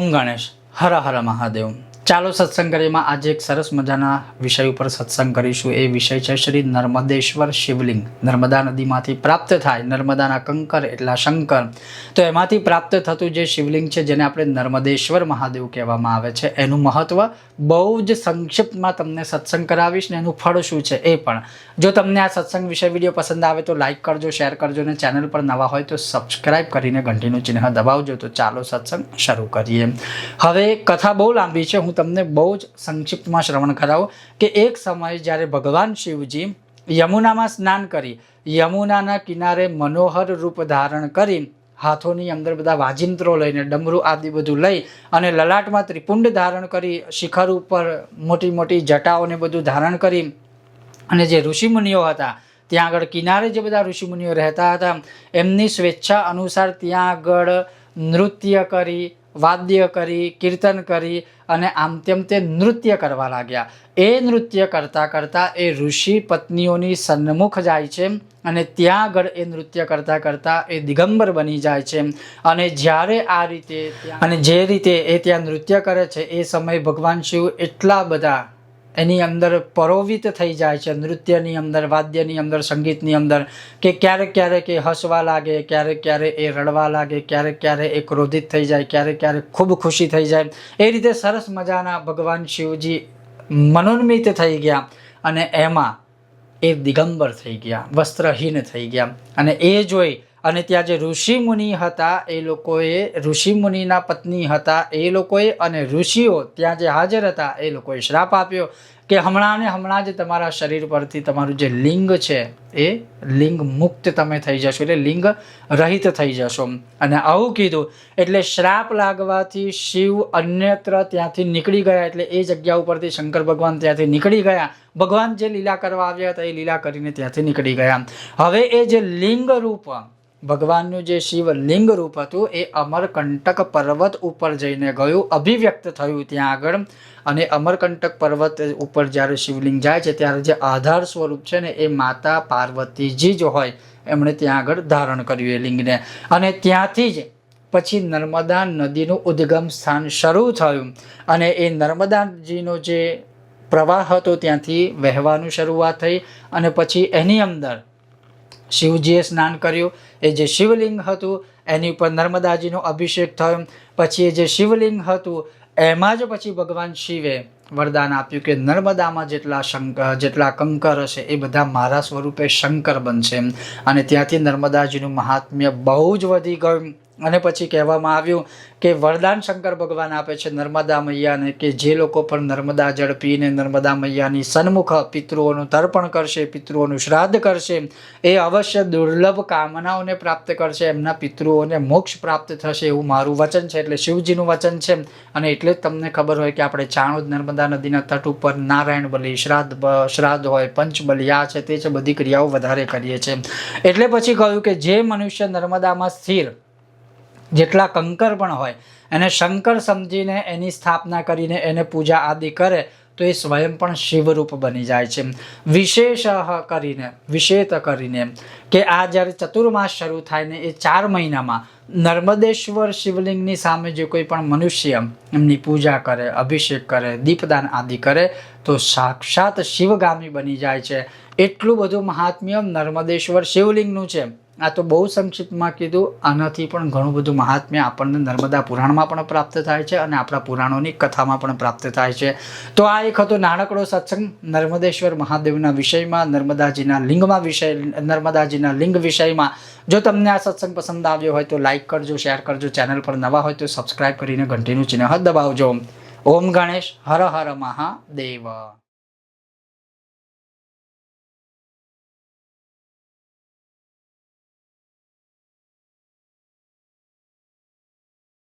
ओम गणेश हर हर महादेव। ચાલો સત્સંગ કરીમાં આજે એક સરસ મજાના વિષય ઉપર સત્સંગ કરીશું। એ વિષય છે શ્રી નર્મદેશ્વર શિવલિંગ। નર્મદા નદીમાંથી પ્રાપ્ત થાય, નર્મદાના કંકર એટલા શંકર, તો એમાંથી પ્રાપ્ત થતું જે શિવલિંગ છે જેને આપણે નર્મદેશ્વર મહાદેવ કહેવામાં આવે છે, એનું મહત્વ બહુ જ સંક્ષિપ્તમાં તમને સત્સંગ કરાવીશ ને એનું ફળ શું છે એ પણ। જો તમને આ સત્સંગ વિષય વિડીયો પસંદ આવે તો લાઇક કરજો, શેર કરજો અને ચેનલ પર નવા હોય તો સબસ્ક્રાઇબ કરીને ઘંટીનું ચિહ્ન દબાવજો। તો ચાલો સત્સંગ શરૂ કરીએ। હવે કથા બહુ લાંબી છે, હું તમને બહુ જ સંક્ષિપ્તમાં શ્રવણ કરાવું કે એક સમય જ્યારે ભગવાન શિવજી યમુનામાં સ્નાન કરી, યમુનાના કિનારે મનોહર રૂપ ધારણ કરી, હાથોની અંદર બધા વાજિંત્રો લઈને, ડમરૂ આદિ બધું લઈ અને લલાટમાં ત્રિપુંડ ધારણ કરી, શિખર ઉપર મોટી મોટી જટાઓને બધું ધારણ કરી અને જે ઋષિમુનિઓ હતા ત્યાં આગળ કિનારે જે બધા ઋષિમુનિઓ રહેતા હતા એમની સ્વેચ્છા અનુસાર ત્યાં આગળ નૃત્ય કરી, વાદ્ય કરી, કીર્તન કરી અને આમ તેમ તે નૃત્ય કરવા લાગ્યા। એ નૃત્ય કરતાં કરતાં એ ઋષિ પત્નીઓની સન્મુખ જાય છે અને ત્યાં આગળ એ નૃત્ય કરતાં કરતાં એ દિગંબર બની જાય છે। અને જ્યારે આ રીતે અને જે રીતે એ ત્યાં નૃત્ય કરે છે એ સમયે ભગવાન શિવ એટલા બધા એની અંદર પરોવિત થઈ જાય છે, નૃત્યની અંદર, વાદ્યની અંદર, સંગીતની અંદર, કે ક્યારેક ક્યારેક એ હસવા લાગે, ક્યારેક ક્યારેક એ રડવા લાગે, ક્યારેક ક્યારેક એ ક્રોધિત થઈ જાય, ક્યારેક ક્યારેક ખૂબ ખુશી થઈ જાય। એ રીતે સરસ મજાના ભગવાન શિવજી મનોન્મિત થઈ ગયા અને એમાં એ દિગંબર થઈ ગયા, વસ્ત્રહીન થઈ ગયા। અને એ જોઈ અને ત્યાં જે ઋષિમુનિ હતા એ લોકોએ, ઋષિમુનિના પત્ની હતા એ લોકોએ અને ઋષિઓ ત્યાં જે હાજર હતા એ લોકોએ શ્રાપ આપ્યો કે હમણાં ને હમણાં જ તમારા શરીર પરથી તમારું જે લિંગ છે એ લિંગ મુક્ત તમે થઈ જશો, એટલે લિંગ રહિત થઈ જશો। અને આવું કીધું એટલે શ્રાપ લાગવાથી શિવ અન્યત્ર ત્યાંથી નીકળી ગયા, એટલે એ જગ્યા ઉપરથી શંકર ભગવાન ત્યાંથી નીકળી ગયા। ભગવાન જે લીલા કરવા આવ્યા હતા એ લીલા કરીને ત્યાંથી નીકળી ગયા। હવે એ જે લિંગ રૂપ ભગવાનનું જે શિવલિંગ રૂપ હતું એ અમરકંટક પર્વત ઉપર જઈને ગયું, અભિવ્યક્ત થયું ત્યાં આગળ। અને અમરકંટક પર્વત ઉપર જ્યારે શિવલિંગ જાય છે ત્યારે જે આધાર સ્વરૂપ છે ને એ માતા પાર્વતીજી જ હોય, એમણે ત્યાં આગળ ધારણ કર્યું એ લિંગને। અને ત્યાંથી જ પછી નર્મદા નદીનું ઉદ્ગમ સ્થાન શરૂ થયું અને એ નર્મદાજીનો જે પ્રવાહ હતો ત્યાંથી વહેવાનું શરૂઆત થઈ અને પછી એની અંદર શિવજીએ સ્નાન કર્યું। એ જે શિવલિંગ હતું એની ઉપર નર્મદાજીનો અભિષેક થયો। પછી એ જે શિવલિંગ હતું એમાં જ પછી ભગવાન શિવે વરદાન આપ્યું કે નર્મદામાં જેટલા કંકર હશે એ બધા મારા સ્વરૂપે શંકર બનશે। અને ત્યાંથી નર્મદાજીનું મહાત્મ્ય બહુ જ વધી ગયું। અને પછી કહેવામાં આવ્યું કે વરદાન શંકર ભગવાન આપે છે નર્મદા મૈયાને કે જે લોકો પણ નર્મદા જળ પીને નર્મદા મૈયાની સન્મુખ પિતૃઓનું તર્પણ કરશે, પિતૃઓનું શ્રાદ્ધ કરશે, એ અવશ્ય દુર્લભ કામનાઓને પ્રાપ્ત કરશે, એમના પિતૃઓને મોક્ષ પ્રાપ્ત થશે, એવું મારું વચન છે। એટલે શિવજીનું વચન છે અને એટલે જ તમને ખબર હોય કે આપણે ચાણોદ નર્મદા નદીના તટ ઉપર નારાયણ બલિ, શ્રાદ્ધ હોય, પંચબલિ, આ છે તે છે, બધી ક્રિયાઓ વધારે કરીએ છીએ। એટલે પછી કહ્યું કે જે મનુષ્ય નર્મદામાં સ્થિર જેટલા કંકર પણ હોય એને શંકર સમજીને એની સ્થાપના કરીને એને પૂજા આદિ કરે તો એ સ્વયં પણ શિવરૂપ બની જાય છે। વિશેષ કરીને કે આ જ્યારે ચતુર્માસ શરૂ થાય ને એ 4 મહિનામાં નર્મદેશ્વર શિવલિંગની સામે જે કોઈ પણ મનુષ્ય એમની પૂજા કરે, અભિષેક કરે, દીપદાન આદિ કરે તો સાક્ષાત શિવગામી બની જાય છે। એટલું બધું મહાત્મ્ય નર્મદેશ્વર શિવલિંગનું છે। આ તો બહુ સંક્ષિપ્તમાં કીધું, આનાથી પણ ઘણું બધું મહાત્મ્ય આપણને નર્મદા પુરાણમાં પણ પ્રાપ્ત થાય છે અને આપણા પુરાણોની કથામાં પણ પ્રાપ્ત થાય છે। તો આ એક હતો નાનકડો સત્સંગ નર્મદેશ્વર મહાદેવના વિષયમાં, નર્મદાજીના લિંગ વિષયમાં। જો તમને આ સત્સંગ પસંદ આવ્યો હોય તો લાઇક કરજો, શેર કરજો, ચેનલ પર નવા હોય તો સબસ્ક્રાઇબ કરીને ઘંટીનું ચિહ્ન દબાવજો। ઓમ ગણેશ હર હર મહાદેવ।